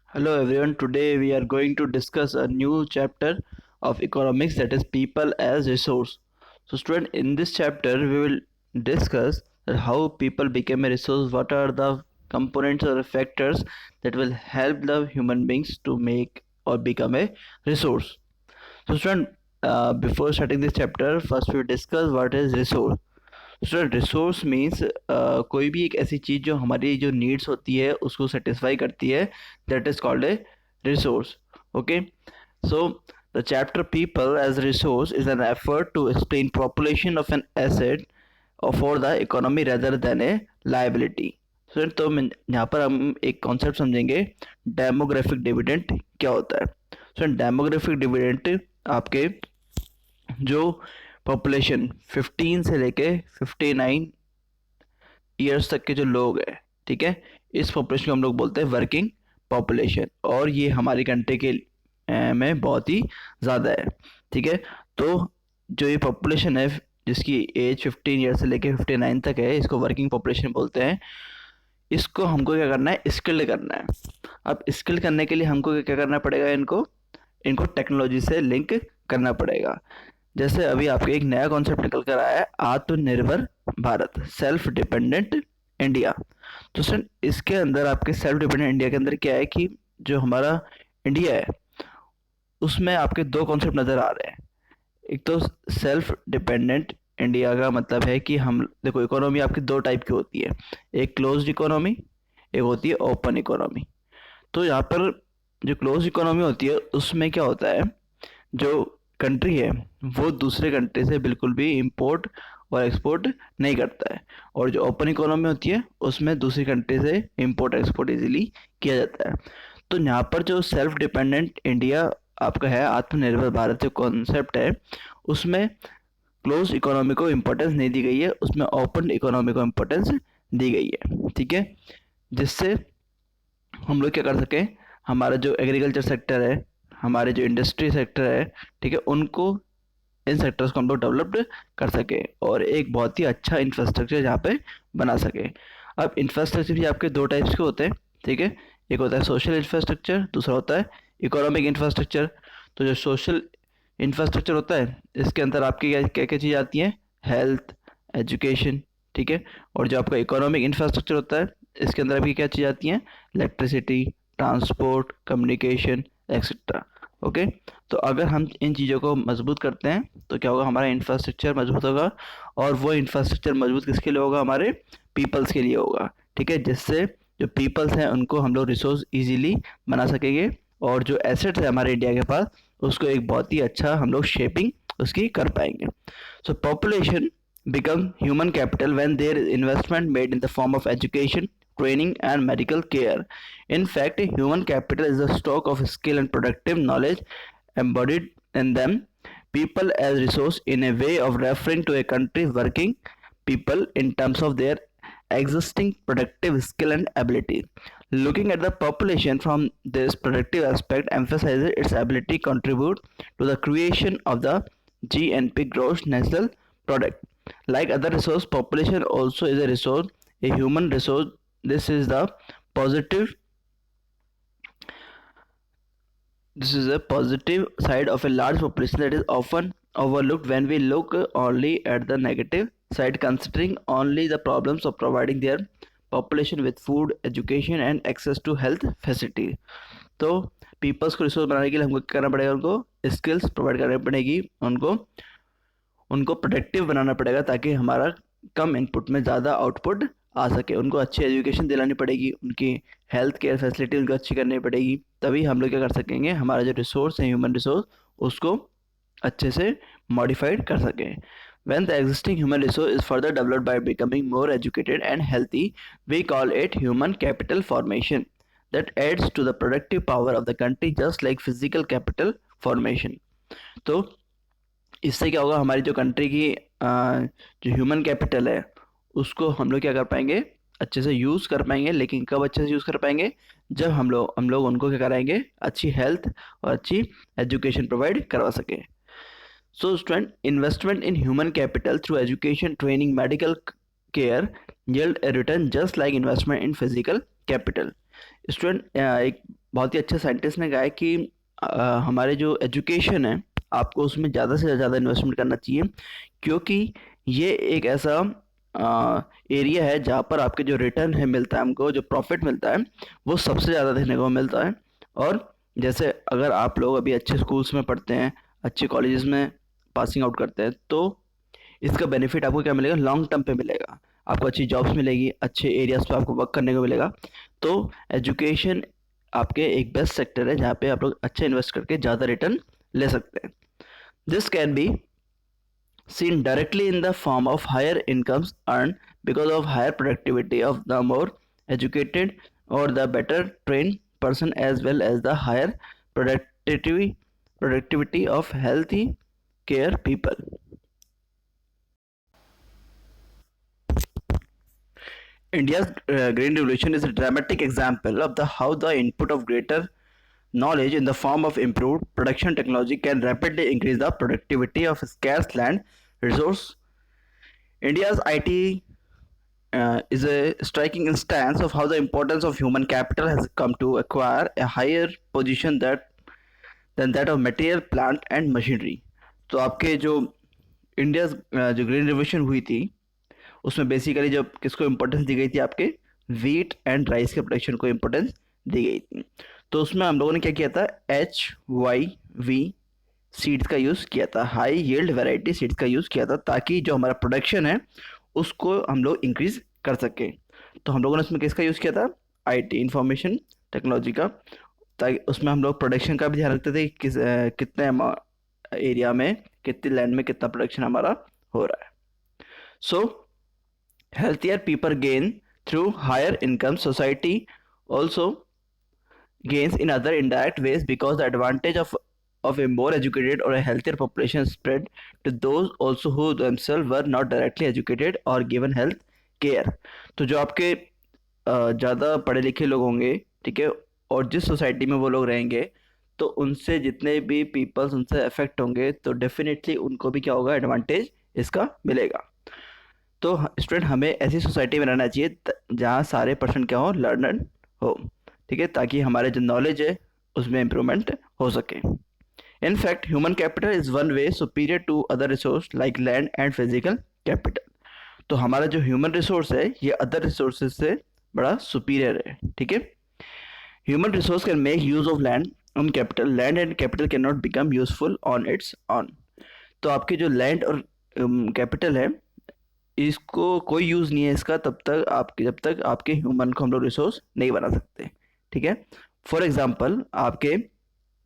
Hello everyone, today we are going to discuss a new chapter of economics, that is people as resource. So student, in this chapter we will discuss that how people become a resource, what are the components or factors that will help the human beings to make or become a resource. So student, before starting this chapter, first we will discuss what is resource. Sir resource means कोई भी एक ऐसी चीज़ जो हमारी जो needs होती है उसको सेटिस्फाई करती है, that is called a resource. Okay, so the chapter people as resource is an effort to explain population of an asset for the economy rather than a liability. Sir तो यहाँ पर हम एक कॉन्सेप्ट समझेंगे, demographic dividend क्या होता है. Sir demographic dividend आपके जो पॉपुलेशन 15 से लेके 59 ईयर्स तक के जो लोग हैं, ठीक है, इस पॉपुलेशन को हम लोग बोलते हैं वर्किंग पॉपुलेशन, और ये हमारी कंट्री के में बहुत ही ज़्यादा है. ठीक है, तो जो ये पॉपुलेशन है जिसकी एज 15 ईयर से लेके 59 तक है, इसको वर्किंग पॉपुलेशन बोलते हैं. इसको हमको क्या करना है, स्किल्ड करना है. अब स्किल्ड करने के लिए हमको क्या करना पड़ेगा, इनको टेक्नोलॉजी से लिंक करना पड़ेगा. जैसे अभी आपके एक नया कॉन्सेप्ट निकल कर आया है, आत्मनिर्भर भारत, सेल्फ डिपेंडेंट इंडिया. तो सर इसके अंदर आपके सेल्फ डिपेंडेंट इंडिया के अंदर क्या है कि जो हमारा इंडिया है उसमें आपके दो कॉन्सेप्ट नज़र आ रहे हैं. एक तो सेल्फ डिपेंडेंट इंडिया का मतलब है कि हम देखो, इकोनॉमी आपकी दो टाइप की होती है, एक क्लोज्ड इकोनॉमी, एक होती है ओपन इकोनॉमी. तो यहाँ पर जो क्लोज इकोनॉमी होती है उसमें क्या होता है, जो कंट्री है वो दूसरे कंट्री से बिल्कुल भी इंपोर्ट और एक्सपोर्ट नहीं करता है, और जो ओपन इकोनॉमी होती है उसमें दूसरी कंट्री से इंपोर्ट एक्सपोर्ट इजीली किया जाता है. तो यहाँ पर जो सेल्फ डिपेंडेंट इंडिया आपका है, आत्मनिर्भर भारत जो कॉन्सेप्ट है, उसमें क्लोज इकोनॉमी को इम्पोर्टेंस नहीं दी गई है, उसमें ओपन इकोनॉमी को इम्पोर्टेंस दी गई है. ठीक है, जिससे हम लोग क्या कर सकें, हमारा जो एग्रीकल्चर सेक्टर है, हमारे जो इंडस्ट्री सेक्टर है, ठीक है, उनको, इन सेक्टर्स को हम लोग डेवलप्ड कर सके और एक बहुत ही अच्छा इंफ्रास्ट्रक्चर यहाँ पे बना सके. अब इंफ्रास्ट्रक्चर भी आपके दो टाइप्स के होते हैं. ठीक है, एक होता है सोशल इंफ्रास्ट्रक्चर, दूसरा होता है इकोनॉमिक इंफ्रास्ट्रक्चर. तो जो सोशल इंफ्रास्ट्रक्चर होता है इसके अंदर आपकी क्या क्या क्या चीज़ें आती हैं, हेल्थ, एजुकेशन. ठीक है, और जो आपका इकोनॉमिक इंफ्रास्ट्रक्चर होता है इसके अंदर आपकी क्या चीज़ें आती हैं, electricity, transport, communication, etcetera. Okay, तो अगर हम इन चीज़ों को मजबूत करते हैं तो क्या होगा, हमारा इंफ्रास्ट्रक्चर मजबूत होगा, और वो इंफ्रास्ट्रक्चर मजबूत किसके लिए होगा, हमारे पीपल्स के लिए होगा. ठीक है, जिससे जो पीपल्स हैं उनको हम लोग रिसोर्स इजीली बना सकेंगे, और जो एसेट्स है हमारे इंडिया के पास उसको एक बहुत ही अच्छा हम लोग शेपिंग उसकी कर पाएंगे. सो population become human capital when there is investment made in the form of education, training and medical care. In fact, human capital is the stock of skill and productive knowledge embodied in them. People as resource in a way of referring to a country working people in terms of their existing productive skill and ability. Looking at the population from this productive aspect emphasizes its ability to contribute to the creation of the GNP gross national product. Like other resource, population also is a resource, a human resource. This is the positive this is a positive side of a large population that is often overlooked when we look only at the negative side, considering only the problems of providing their population with food, education and access to health facility. तो peoples को resource बनाने के लिए हमको क्या करना पड़ेगा, उनको स्किल्स प्रोवाइड करनी पड़ेगी, उनको उनको प्रोडक्टिव बनाना पड़ेगा ताकि हमारा कम इनपुट में ज़्यादा आउटपुट आ सके. उनको अच्छी एजुकेशन दिलानी पड़ेगी, उनकी हेल्थ केयर फैसिलिटी उनको अच्छी करनी पड़ेगी, तभी हम लोग क्या कर सकेंगे, हमारा जो रिसोर्स है ह्यूमन रिसोर्स उसको अच्छे से मॉडिफाइड कर सकें. When the existing human resource is further developed by becoming more educated and healthy, we call it human capital formation that adds to the productive power of the country just like physical capital formation. तो इससे क्या होगा, हमारी जो country की जो human capital है उसको हम लोग क्या कर पाएंगे, अच्छे से यूज़ कर पाएंगे. लेकिन कब अच्छे से यूज़ कर पाएंगे, जब हम लोग उनको क्या कराएंगे, अच्छी हेल्थ और अच्छी एजुकेशन प्रोवाइड करवा सकें. So student, investment in human capital through education, training, medical care yield a return just like investment in physical capital. Student, एक बहुत ही अच्छे साइंटिस्ट ने कहा है कि हमारे जो एजुकेशन है आपको उसमें ज़्यादा से ज़्यादा इन्वेस्टमेंट करना चाहिए, क्योंकि ये एक ऐसा एरिया है जहाँ पर आपके जो रिटर्न है मिलता है, हमको जो प्रॉफिट मिलता है वो सबसे ज़्यादा देखने को मिलता है। और जैसे अगर आप लोग अभी अच्छे स्कूल्स में पढ़ते हैं, अच्छे कॉलेजेस में पासिंग आउट करते हैं, तो इसका बेनिफिट आपको क्या मिलेगा, लॉन्ग टर्म पे मिलेगा। आपको अच्छी जॉब्स मिलेगी, अच्छे एरियाज पे आपको वर्क करने को मिलेगा। तो एजुकेशन आपके एक बेस्ट सेक्टर है जहाँ पे आप लोग अच्छा इन्वेस्ट करके ज़्यादा रिटर्न ले सकते हैं। This can be seen directly in the form of higher incomes earned because of higher productivity of the more educated or the better trained person, as well as the higher productivity productivity of healthy care people. India's green revolution is a dramatic example of the how the input of greater knowledge in the form of improved production technology can rapidly increase the productivity of scarce land resource. India's IT is a striking instance of how the importance of human capital has come to acquire a higher position than that of material, plant and machinery. तो आपके जो India जो green revolution हुई थी उसमें basically जब किसको importance दी गई थी, आपके वीट एंड राइस के प्रोडक्शन को इम्पोर्टेंस दी गई थी। तो उसमें हम लोगों ने क्या किया था, HYV सीड्स का यूज़ किया था, हाई यील्ड वैरायटी सीड्स का यूज़ किया था, ताकि जो हमारा प्रोडक्शन है उसको हम लोग इंक्रीज कर सकें। तो हम लोगों ने उसमें किसका यूज़ किया था, IT इंफॉर्मेशन टेक्नोलॉजी का, ताकि उसमें हम लोग प्रोडक्शन का भी ध्यान रखते थे कि कितने एरिया में, कितनी लैंड में कितना प्रोडक्शन हमारा हो रहा है। सो healthier people gain through higher income. Society also gains in other indirect ways because the advantage of a more educated or a healthier population spread to those also who themselves were not directly educated or given health care. तो जो आपके ज़्यादा पढ़े लिखे लोग होंगे, ठीक है, और जिस सोसाइटी में वो लोग रहेंगे, तो उनसे जितने भी पीपल्स उनसे अफेक्ट होंगे, तो डेफिनेटली उनको भी क्या होगा, एडवांटेज इसका मिलेगा। तो स्टूडेंट हमें ऐसी सोसाइटी में रहना चाहिए जहाँ सारे पर्सन क्या हो, लर्नर हो, ठीक है, ताकि हमारे जो नॉलेज है उसमें इम्प्रूवमेंट हो सके। In fact human capital is one way superior to other resource like land and physical capital. तो हमारा जो ह्यूमन रिसोर्स है ये अदर रिसोर्सेज से बड़ा सुपीरियर है, ठीक है। Human resource can make use of land on capital, land and capital can not become useful on it's on. तो आपके जो लैंड और कैपिटल है इसको कोई यूज़ नहीं है इसका तब तक आपके, जब तक आपके ह्यूमन को हम लोग रिसोर्स नहीं बना सकते, ठीक है। फॉर एग्जांपल आपके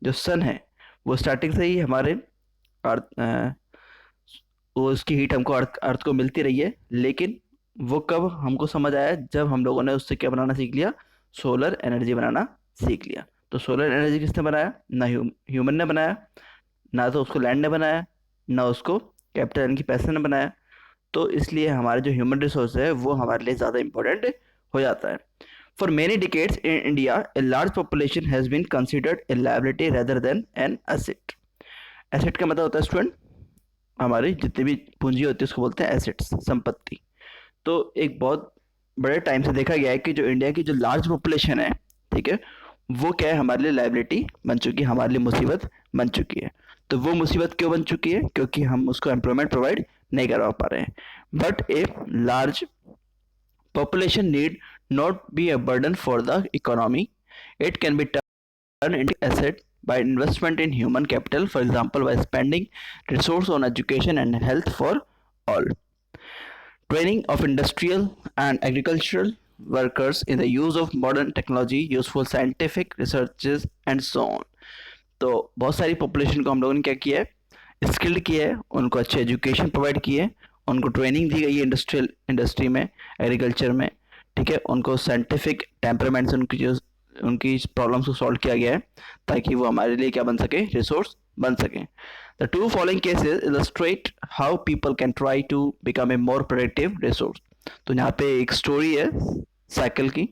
जो सन है वो स्टार्टिंग से ही हमारे अर्थ वो उसकी हीट हमको अर्थ को मिलती रही है, लेकिन वो कब हमको समझ आया, जब हम लोगों ने उससे क्या बनाना सीख लिया, सोलर एनर्जी बनाना सीख लिया। तो सोलर एनर्जी किसने बनाया, ना ह्यूमन ने बनाया, ना तो उसको लैंड ने बनाया, ना उसको कैपिटल यानी कि पैसे ने बनाया। तो इसलिए हमारे जो ह्यूमन रिसोर्स है वो हमारे लिए ज़्यादा इंपॉर्टेंट हो जाता है। For many decades in India a large population has been considered a liability rather than an asset. Asset का मतलब होता है स्टूडेंट, हमारी जितनी भी पूंजी होती है उसको बोलते हैं एसेट्स, संपत्ति। तो एक बहुत बड़े टाइम से देखा गया है कि जो इंडिया की जो लार्ज पॉपुलेशन है, ठीक है, वो क्या है, हमारे लिए लायबिलिटी बन चुकी है, हमारे लिए मुसीबत बन चुकी है। तो वो मुसीबत क्यों बन चुकी है, क्योंकि हम उसको एम्प्लॉयमेंट प्रोवाइड नहीं करवा पा रहे हैं। But a large population need not be a burden for the economy. It can be turned into asset by investment in human capital, for example by spending resource on education and health for all, training of industrial and agricultural workers in the use of modern technology, useful scientific researches and so on. तो बहुत सारी population को हम लोगों ने क्या किया है, स्किल्ड किया है, उनको अच्छे एजुकेशन प्रोवाइड किए, उनको ट्रेनिंग दी गई है इंडस्ट्री में, एग्रीकल्चर में, ठीक है, उनको साइंटिफिक टेम्परामेंट से उनकी प्रॉब्लम्स को सॉल्व किया गया है ताकि वो हमारे लिए क्या बन सके, रिसोर्स बन सके। The two following cases illustrate how people can try to become a more productive resource. तो यहाँ पे एक स्टोरी है साइकिल की,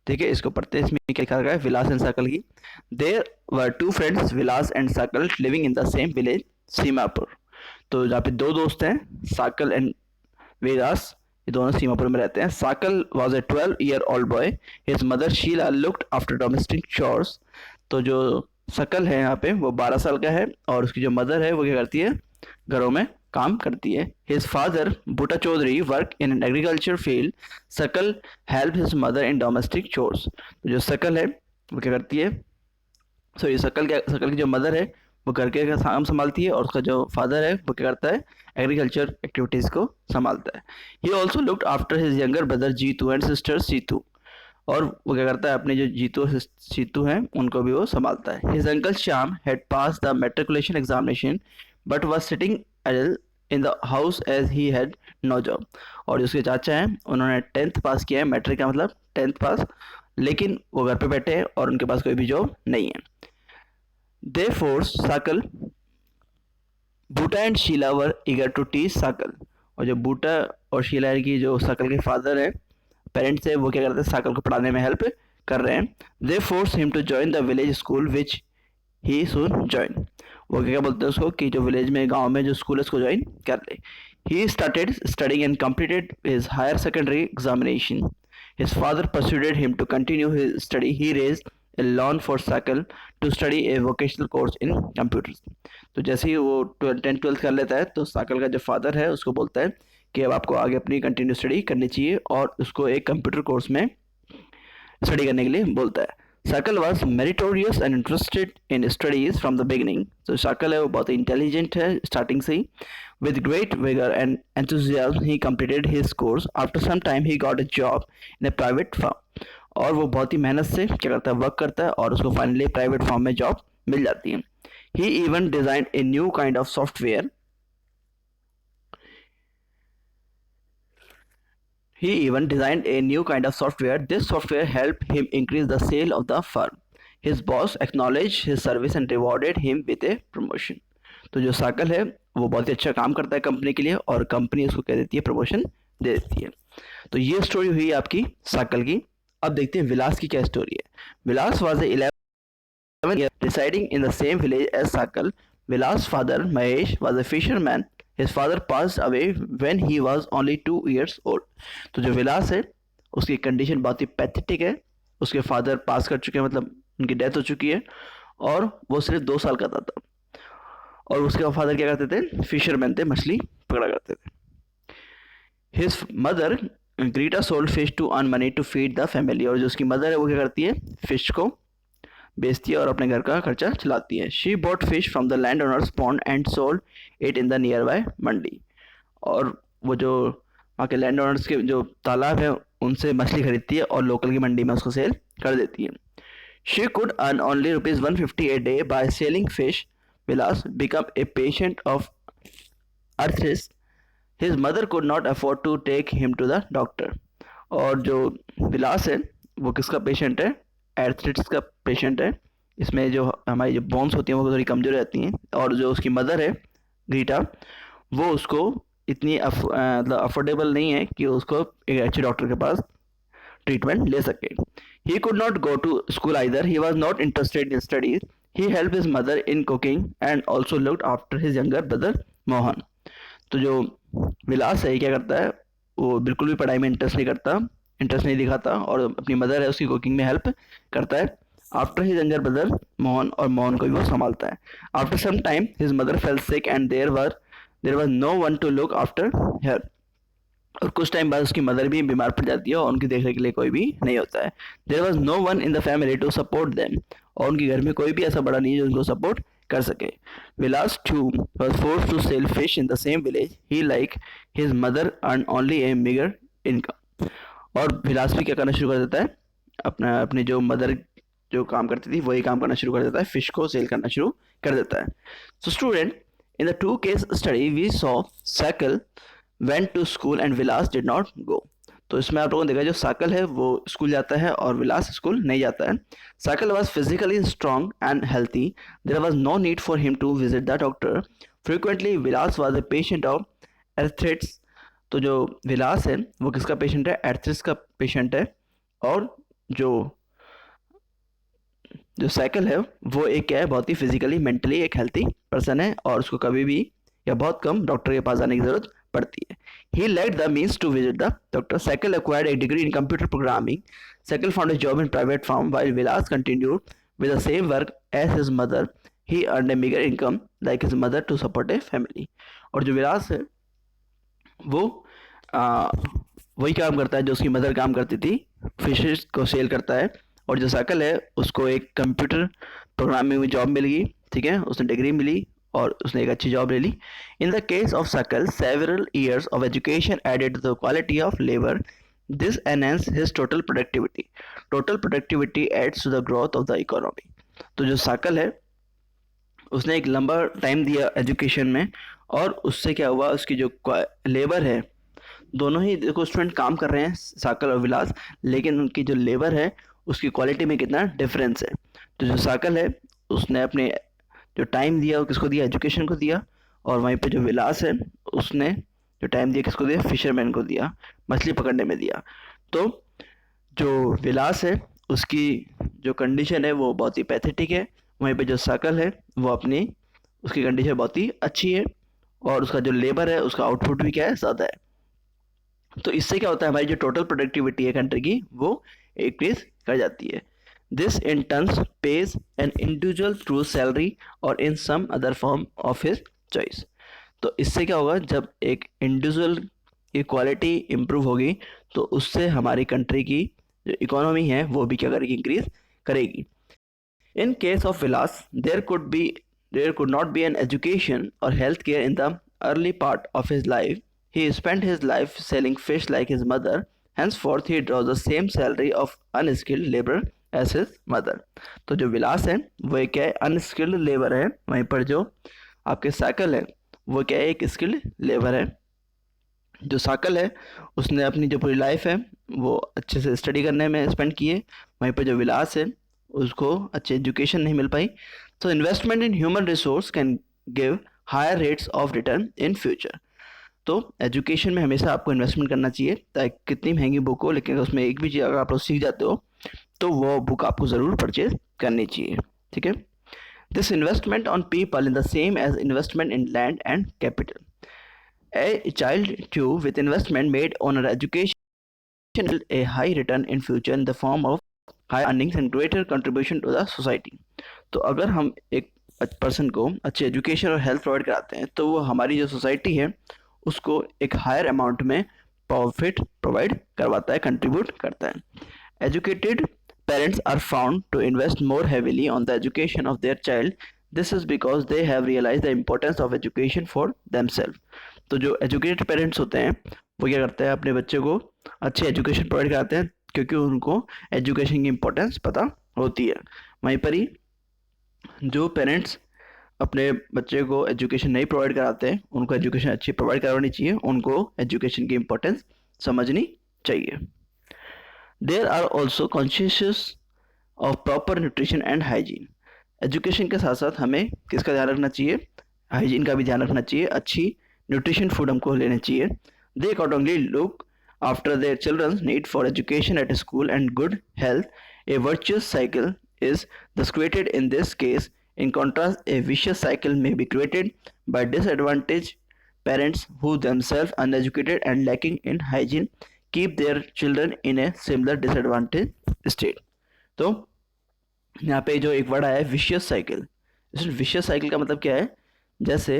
ठीक है, इसको पढ़ते हैं। इसमें क्या लिखा गया है, विलास एंड साइकिल की। There were two friends Vilas and cycle living in the same village Seemapur. तो यहाँ पे दो दोस्त हैं, साइकिल एंड विलास, ये दोनों सीमापुर में रहते हैं। Sakal was a 12-year-old boy, his mother Sheela looked after domestic chores. तो जो शकल है यहाँ पे वो 12 साल का है और उसकी जो मदर है वो क्या करती है, घरों में काम करती है। His father Buta Chaudhary work in an agriculture field, Shakal help his mother in domestic chores. तो जो शकल है वो क्या करती है, सॉरी शकल की जो मदर है वो घर के काम संभालती है और उसका जो फादर है वो क्या करता है, एग्रीकल्चर एक्टिविटीज़ को संभालता है। He also looked after his younger brother Jeetu and sister Seetu, और वो क्या करता है, अपने जो जीतू और सीतू हैं उनको भी वो संभालता है। His uncle Shyam had pass the matriculation examination but was sitting idle in the house as he had no job. और जो उसके चाचा हैं उन्होंने 10th पास किया है, मैट्रिक का मतलब 10th पास, लेकिन वो घर पे बैठे हैं और उनके पास कोई भी जॉब नहीं है। They force Sakal, Buta and Sheela were eager to teach Sakal. और जो बूटा और शीला की जो साकल के फादर है, पेरेंट्स है, वो क्या करते हैं, साकल को पढ़ाने में हेल्प कर रहे हैं। They force him to join the village school which he soon join. वो क्या बोलते हैं उसको कि जो विलेज में, गांव में जो स्कूल है उसको ज्वाइन कर ले। He started studying and completed his higher secondary examination. His father persuaded him to continue his study. He raised a loan for Sakal to study a vocational course in computers। तो जैसे ही वो 10th-12th कर लेता है तो साकल का जो father है उसको बोलता है कि अब आपको आगे अपनी कंटिन्यू स्टडी करनी चाहिए, और उसको एक कंप्यूटर कोर्स में स्टडी करने के लिए बोलता है। Sakal was meritorious and interested in studies from the beginning. तो साकल है वो बहुत इंटेलिजेंट है स्टार्टिंग से ही। With great vigour and enthusiasm he completed his course. After some time he got a job in a private firm. और वो बहुत ही मेहनत से क्या करता है, वर्क करता है और उसको फाइनली प्राइवेट फर्म में जॉब मिल जाती है। He even design a new kind of software. He even designed a new kind of software. This software helped him increase the sale of the firm. His boss acknowledged his service and rewarded him with a promotion. तो जो साकल है वो बहुत ही अच्छा काम करता है company के लिए और कंपनी उसको कह देती है, प्रमोशन दे देती है। तो ये स्टोरी हुई आपकी साकल की। अब देखते हैं विलास की क्या स्टोरी है। विलास was A 11 year residing in the same village as Sakal. Vilas' father Mahesh was a fisherman. His father passed away when he was only 2 years old. तो जो विलास है उसकी कंडीशन बहुत ही पैथेटिक है। उसके फादर पास कर चुके हैं, मतलब उनकी डेथ हो चुकी है, और वो सिर्फ 2 साल का था। और उसके फादर क्या करते थे, फिशरमैन थे, मछली पकड़ा करते थे। हिज मदर ग्रीटा sold fish to earn money to feed the family. और जो उसकी मदर है वो क्या करती है, फिश को बेचती है और अपने घर का खर्चा चलाती है। She bought fish from the land owners pond and sold it in the nearby mandi. और वो जो वहाँ के लैंड ओनर्स के जो तालाब है उनसे मछली खरीदती है और लोकल की मंडी में उसको सेल कर देती है। She could earn only ₹150 a day by selling fish. Vilas became a patient of arthritis. His mother could not afford to take him to the doctor. और जो विलास है वो किसका पेशेंट है, एर्थराइटिस का पेशेंट है। इसमें जो हमारी जो बोन्स होती हैं वो थोड़ी कमज़ोर रहती हैं, और जो उसकी मदर है ग्रीटा वो उसको इतनी मतलब अफोर्डेबल नहीं है कि उसको एक अच्छे डॉक्टर के पास ट्रीटमेंट ले सके। He could not go to school either. He was not interested in studies. He help his mother in cooking and also looked after his younger brother Mohan. तो जो विलास है क्या करता है, वो बिल्कुल भी पढ़ाई में इंटरेस्ट नहीं दिखाता और अपनी मदर है उसकी कुकिंग में हेल्प करता है। After his younger brother Mohan, और मोहन को भी वो संभालता है। After some time his mother fell sick and there was no one to look after her. और कुछ टाइम बाद उसकी मदर भी बीमार पड़ जाती है और उनकी देखने के लिए कोई भी नहीं होता है। There was no one in the family to support them. और उनके घर में कोई भी ऐसा बड़ा नहीं है जो उनको सपोर्ट कर सके। विलास to was forced to sell fish in the same village. He like his mother earned only a meager income. और विलास भी क्या करना शुरू कर देता है, अपने जो मदर जो काम करती थी वही काम करना शुरू कर देता है, फिश को सेल करना शुरू कर देता है। So student, in the 2 case study we saw Sakal went to school and Vilas did not go. तो इसमें आप लोगों ने देखा जो साकल है वो स्कूल जाता है और विलास स्कूल नहीं जाता है। Sakal was physically strong and healthy. There was no need for him to visit the doctor frequently. Vilas was a patient of arthritis. तो जो विलास है वो किसका पेशेंट है, एर्थराइटिस का पेशेंट है। और जो साइकिल है वो एक क्या है, बहुत ही फिजिकली मेंटली एक हेल्थी पर्सन है और उसको कभी भी या बहुत कम डॉक्टर के पास जाने की ज़रूरत पड़ती है। He lacked the means to visit the doctor. Saikal acquired a degree in computer programming. Saikal found a job in private firm while Vilas continued with the same work as his mother. He earned a meager income like his mother to support a family. और जो विलास है वो आ, वही काम करता है जो उसकी मदर काम करती थी, फिशेस को सेल करता है। और जो साइकिल है उसको एक कंप्यूटर प्रोग्रामिंग में जॉब मिल गई, ठीक है, उसने डिग्री मिली और उसने एक अच्छी जॉब ले ली। In the case of Sakal several years of education added to the quality of labour, this enhance his total productivity. Total productivity adds to the growth of the economy. तो जो साइकिल है उसने एक लंबा टाइम दिया education में, और उससे क्या हुआ, उसकी जो लेबर है, दोनों ही देखो स्टूडेंट काम कर रहे हैं साकल और विलास, लेकिन उनकी जो लेबर है उसकी क्वालिटी में कितना डिफरेंस है। तो जो साकल है उसने अपने जो टाइम दिया वो किसको दिया, एजुकेशन को दिया, और वहीं पे जो विलास है उसने जो टाइम दिया किसको दिया, फिशरमैन को दिया, मछली पकड़ने में दिया। तो जो विलास है उसकी जो कंडीशन है वो बहुत ही पैथेटिक है, वहीं पे जो साकल है वो अपनी उसकी कंडीशन बहुत ही अच्छी है, और उसका जो लेबर है उसका आउटपुट भी क्या है, ज़्यादा है। तो इससे क्या होता है, हमारी जो टोटल प्रोडक्टिविटी है कंट्री की वो इंक्रीज कर जाती है। This in turns pays an individual through salary और in some other form of his choice. तो इससे क्या होगा, जब एक इंडिविजुअल की क्वालिटी इम्प्रूव होगी तो उससे हमारी कंट्री की जो इकोनॉमी है वो भी क्या करेगी, इंक्रीज करेगी। In case of Vilas there could not be an education or health care in the early part of his life. He spent his life selling fish like his mother. Henceforth, he draws the same salary of unskilled labor as his mother. तो जो विलास है वो एक क्या है, unskilled labour है, वहीं पर जो आपके साइकिल है वो क्या है, एक स्किल्ड लेबर है। जो साइकिल है उसने अपनी जो पूरी लाइफ है वो अच्छे से स्टडी करने में स्पेंड की है, वहीं पर जो विलास है उसको अच्छी एजुकेशन नहीं मिल पाई। तो investment in human resource can give higher rates of return in future. तो एजुकेशन में हमेशा आपको इन्वेस्टमेंट करना चाहिए, ताकि कितनी महंगी बुक हो लेकिन उसमें एक भी चीज़ अगर आप लोग सीख जाते हो तो वो बुक आपको ज़रूर परचेज करनी चाहिए, ठीक है। This investment on people in the same as investment in land and capital. A child too with investment made on education a high return in future in the form of high earnings and greater contribution to the society। तो अगर हम एक person को अच्छी education और health provide कराते हैं तो वो हमारी जो सोसाइटी है उसको एक हायर अमाउंट में प्रॉफिट प्रोवाइड करवाता है, कंट्रीब्यूट करता है। Educated parents are found to invest more heavily on the education of their child. This is because they have realise the importance of education for themself. तो जो educated parents होते हैं वो क्या करते हैं, अपने बच्चे को अच्छी एजुकेशन प्रोवाइड कराते हैं क्योंकि उनको एजुकेशन की इम्पोर्टेंस पता होती है। वहीं पर ही जो पेरेंट्स अपने बच्चे को एजुकेशन नहीं प्रोवाइड कराते हैं उनको एजुकेशन अच्छी प्रोवाइड करवानी चाहिए, उनको एजुकेशन की इम्पोर्टेंस समझनी चाहिए। There are also conscious of proper nutrition and hygiene. Education के साथ साथ हमें किसका ध्यान रखना चाहिए, हाइजीन का भी ध्यान रखना चाहिए, अच्छी न्यूट्रिशन फूड हमको लेना चाहिए। They accordingly look after their children's need for education at school and good health. A virtuous cycle is thus created in this case. In contrast, a vicious cycle may be created by disadvantaged parents who themselves uneducated and lacking in hygiene keep their children in a similar disadvantaged state। तो यहाँ पे जो एक word आया है vicious cycle, इस vicious cycle का मतलब क्या है, जैसे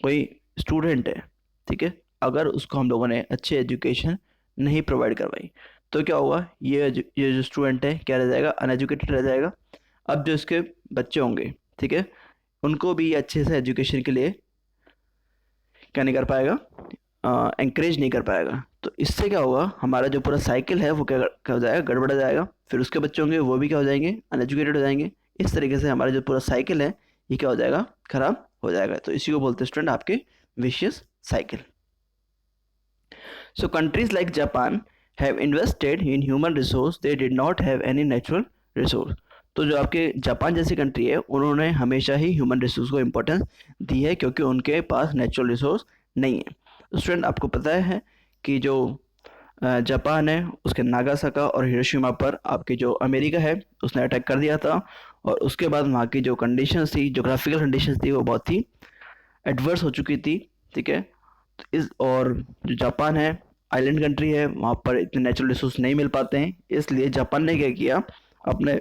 कोई स्टूडेंट है, ठीक है, अगर उसको हम लोगों ने अच्छी एजुकेशन नहीं प्रोवाइड करवाई तो क्या होगा, ये जो स्टूडेंट है क्या रह जाएगा, अनएजुकेटेड रह जाएगा। अब जो इसके बच्चे होंगे, ठीक है, उनको भी अच्छे से एजुकेशन के लिए क्या नहीं कर पाएगा, एंकरेज नहीं कर पाएगा। तो इससे क्या होगा, हमारा जो पूरा साइकिल है वो क्या हो जाएगा, गड़बड़ जाएगा। फिर उसके बच्चे होंगे वो भी क्या हो जाएंगे, अनएजुकेटेड हो जाएंगे। इस तरीके से हमारा जो पूरा साइकिल है ये क्या हो जाएगा, खराब हो जाएगा। तो इसी को बोलते हैं स्टूडेंट आपके vicious cycle. So countries like Japan have invested in human resource, they did not have any natural resource। तो जो आपके जापान जैसी कंट्री है उन्होंने हमेशा ही ह्यूमन रिसोर्स को इम्पोर्टेंस दी है क्योंकि उनके पास नेचुरल रिसोर्स नहीं है। तो स्टूडेंट आपको पता है कि जो जापान है उसके नागासाका और हिरोशिमा पर आपकी जो अमेरिका है उसने अटैक कर दिया था, और उसके बाद वहाँ की जो कंडीशंस थी, जोग्राफिकल कंडीशंस थी, वो बहुत ही एडवर्स हो चुकी थी, ठीक है। और जो जापान है, आइलैंड कंट्री है, वहाँ पर इतने नेचुरल रिसोर्स नहीं मिल पाते हैं, इसलिए जापान ने क्या किया, अपने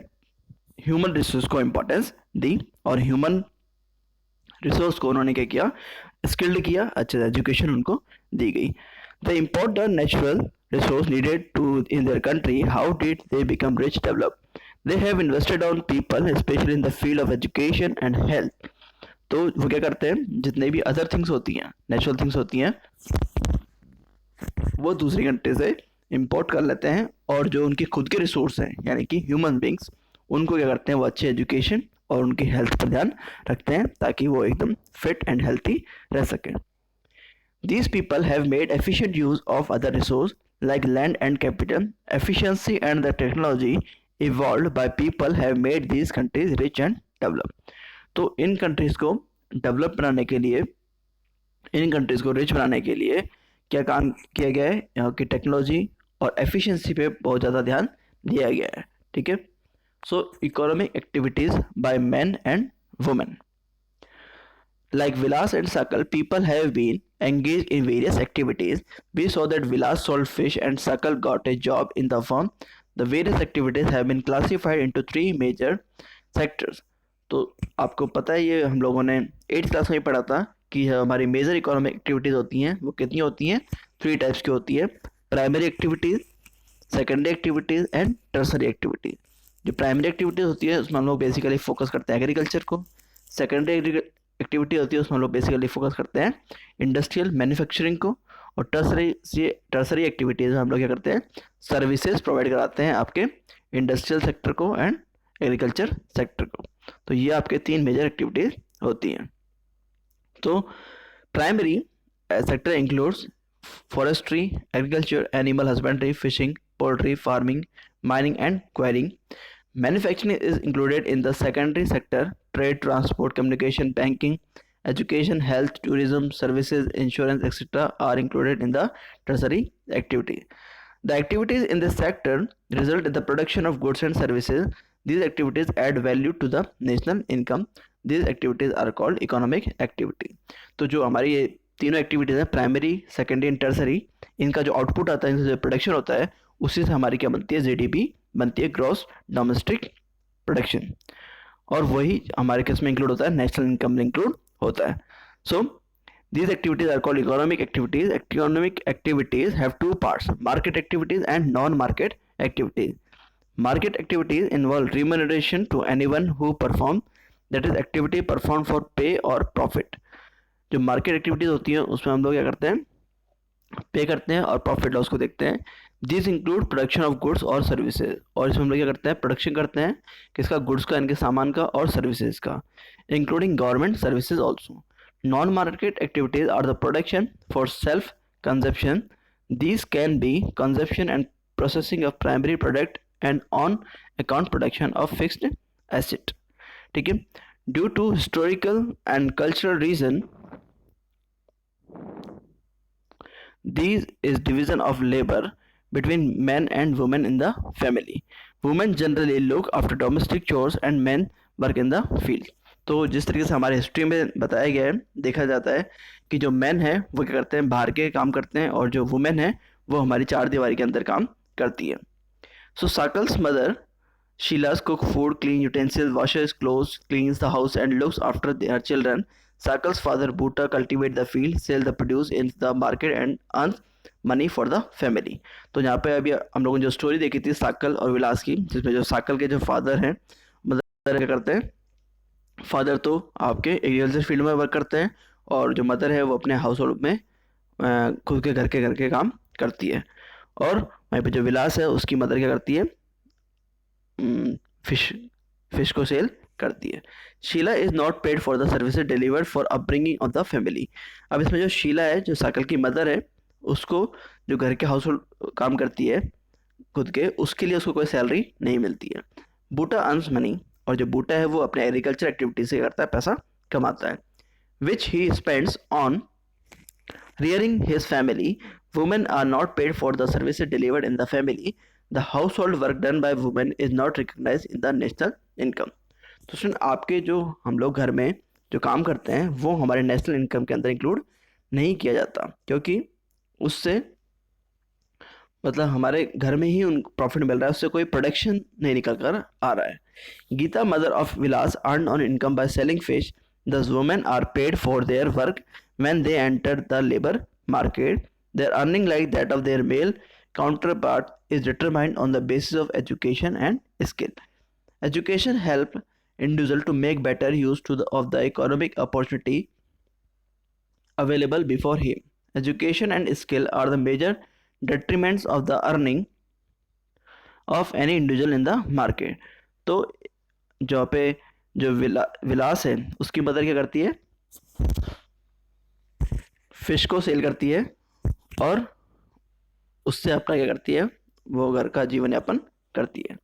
ह्यूमन रिसोर्स को इम्पोर्टेंस दी और ह्यूमन रिसोर्स को उन्होंने क्या किया, स्किल्ड किया, अच्छे एजुकेशन उनको दी गई. The important natural resource needed to in their country, how did they become rich develop? They have invested on people specially in the field of education and health. तो वो क्या करते हैं, जितने भी अदर थिंग्स होती हैं, नेचुरल थिंग्स होती हैं, वो दूसरी कंट्री से इंपोर्ट कर लेते हैं और जो उनके खुद के रिसोर्स हैं यानी कि ह्यूमन बींग्स, उनको क्या करते हैं, वो अच्छे एजुकेशन और उनकी हेल्थ पर ध्यान रखते हैं ताकि वो एकदम फिट एंड हेल्थी रह सकें. These people have made efficient use of other resources like land and capital. Efficiency and the technology evolved by people have made these countries rich and developed. तो इन कंट्रीज को develop बनाने के लिए, इन countries को rich बनाने के लिए क्या काम किया गया है, यहाँ की टेक्नोलॉजी और एफिशिएंसी पे बहुत ज़्यादा ध्यान दिया गया है. ठीक है. So economic activities by men and women. Like Vilas and Sakal, people have been engaged in various activities. We saw that Vilas sold fish and Sakal got a job in the firm. The various activities have been classified into three major sectors. तो आपको पता है, ये हम लोगों ने 8th class में ही पढ़ा था कि हमारी मेजर इकोनॉमिक एक्टिविटीज़ होती हैं, वो कितनी होती हैं, 3 टाइप्स की होती है. Primary activities, secondary activities and tertiary activities. जो प्राइमरी एक्टिविटीज़ होती है उसमें हम लोग बेसिकली फोकस करते हैं एग्रीकल्चर को. सेकेंडरी एक्टिविटी होती है उसमें हम लोग बेसिकली फोकस करते हैं इंडस्ट्रियल मैन्युफैक्चरिंग को. और टर्सरी एक्टिविटीज़ में हम लोग क्या करते हैं, सर्विसेज प्रोवाइड कराते हैं आपके इंडस्ट्रियल सेक्टर को एंड एग्रीकल्चर सेक्टर को. तो ये आपके 3 मेजर एक्टिविटीज़ होती हैं. तो primary sector includes forestry, agriculture, animal husbandry, fishing, poultry, farming, mining and quarrying. Manufacturing is included in the secondary sector. Trade, transport, communication, banking, education, health, tourism, services, insurance, etc. are included in the tertiary activity. The activities in this sector result in the production of goods and services. These activities add value to the national income. These activities are called economic activity. तो जो हमारी ये तीनों activities हैं, primary, secondary and tertiary, इनका जो output आता है, इनसे जो प्रोडक्शन होता है, उसी से हमारी क्या बनती है, जीडीपी बनती है, ग्रॉस डोमेस्टिक प्रोडक्शन. और वही हमारे केस में इंक्लूड होता है, नेशनल इनकम में इंक्लूड होता है. सो these activities are called economic activities. Economic activities have two parts: market activities and non-market activities. Market activities involve remuneration to anyone who perform, that is activity performed for pay or profit. जो market activities होती हैं उसमें हम लोग क्या करते हैं, पे करते हैं और प्रॉफिट लॉस को देखते हैं. This include production of goods और सर्विसेज. और इसमें हम लोग क्या करते हैं, प्रोडक्शन करते हैं किसका, गुड्स का, इनके सामान का और सर्विसेज का, including government services also. Non market activities are the production for self consumption. These can be consumption and processing of primary product and on account production of fixed asset. ठीक है. Due to historical and cultural reason, these is division of labor between men and women in the family. Women generally look after domestic chores and men work in the field. तो जिस तरीके से हमारे history में बताया गया है, देखा जाता है कि जो मेन है वो क्या करते हैं, बाहर के काम करते हैं, और जो वुमेन है वो हमारी चार दीवारी के अंदर काम करती है. सो साकल्स mother Sheila's cook food, clean utensils, washes clothes, cleans the house and looks after their children. Sakal's father Bhutta cultivate the field, sell the produce in the market and earns money for the family. तो यहाँ पे अभी हम लोगों ने जो story देखी थी साकल और विलास की, जिसमें जो साकल के जो फादर हैं, मदर क्या करते हैं, फादर तो आपके एग्रीकल्चर फील्ड में वर्क करते हैं और जो मदर है वो अपने हाउस होल्ड में खुद के घर के काम करती है. और वहीं पे जो विलास है उसकी मदर क्या करती है, फिश को सेल करती है. Sheela is not paid for the services delivered for upbringing of the family. अब इसमें जो शीला है, जो साकल की मदर है, उसको जो घर के हाउस होल्ड काम करती है खुद के, उसके लिए उसको कोई सैलरी नहीं मिलती है. बूटा अर्न्स मनी, और जो बूटा है वो अपने एग्रीकल्चर एक्टिविटी से करता है, पैसा कमाता है, which he spends on rearing his family. Women are not paid for the services delivered in the family. The household work done by women is not recognized in the national income. तो सुन, आपके जो हम लोग घर में जो काम करते हैं वो हमारे नेशनल इनकम के अंदर इंक्लूड नहीं किया जाता, क्योंकि उससे मतलब हमारे घर में ही उन प्रॉफिट मिल रहा है, उससे कोई प्रोडक्शन नहीं निकल कर आ रहा है. Geeta, mother of Vilas, earn on income by selling fish. Thus women are paid for their work when they enter the labor market. Their earning, like that of their male counterpart, is determined on the basis of education and skill. Education help individual to make better use of the economic opportunity available before him. Education and skill are the major detriments of the earning of any individual in the market. तो जहाँ पे जो विलास है उसकी mother क्या करती है, fish को सेल करती है और उससे अपना क्या करती है, वो घर का जीवन यापन करती है.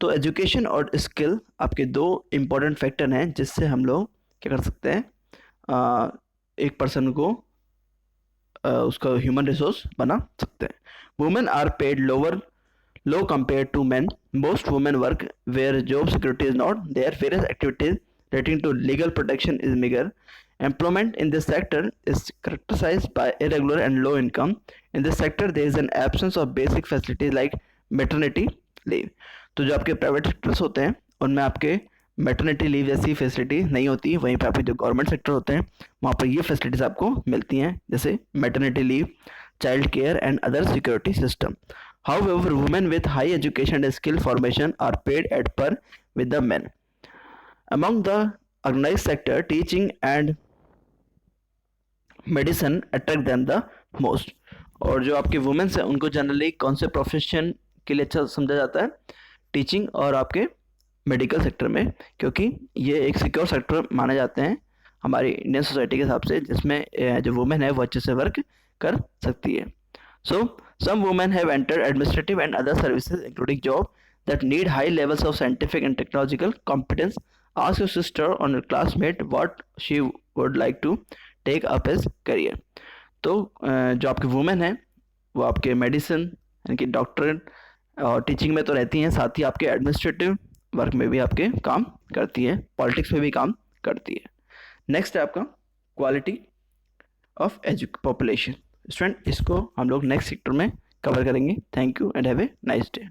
तो एजुकेशन और स्किल आपके दो इम्पोर्टेंट फैक्टर हैं जिससे हम लोग क्या कर सकते हैं, एक पर्सन को उसका ह्यूमन रिसोर्स बना सकते हैं. Women are paid low compared to men. Most women work where job security is not there. Various activities relating to legal protection is meager. Employment in this sector is characterized by irregular and low income. In this sector, there is an absence of basic facilities like maternity leave. तो जो आपके private sectors होते हैं उनमें आपके maternity leave जैसी facility नहीं होती, वहीं पे आपके जो गवर्नमेंट सेक्टर होते हैं वहाँ पर ये फैसिलिटीज़ आपको मिलती हैं, जैसे maternity leave, child care and other security system. However, women with high education and skill formation are paid at par with the men. Among the organized sector, teaching and medicine attract them the most. और जो आपके women's हैं उनको generally कौन से profession के लिए अच्छा समझा जाता है, टीचिंग और आपके मेडिकल सेक्टर में, क्योंकि ये एक सिक्योर सेक्टर माने जाते हैं हमारी इंडियन सोसाइटी के हिसाब से, जिसमें जो वुमेन है वो अच्छे से वर्क कर सकती है. So, some women have entered administrative and other services, including jobs that need high levels of scientific and technological competence. Ask your sister or your classmate what she would like to take up as career. तो जो आपकी women है वो आपके medicine यानी कि doctor और teaching में तो रहती हैं, साथ ही आपके एडमिनिस्ट्रेटिव वर्क में भी आपके काम करती है, पॉलिटिक्स में भी काम करती है. नेक्स्ट है आपका क्वालिटी ऑफ पॉपुलेशन. स्टूडेंट, इसको हम लोग नेक्स्ट सेक्टर में कवर करेंगे. Thank you and have a nice day.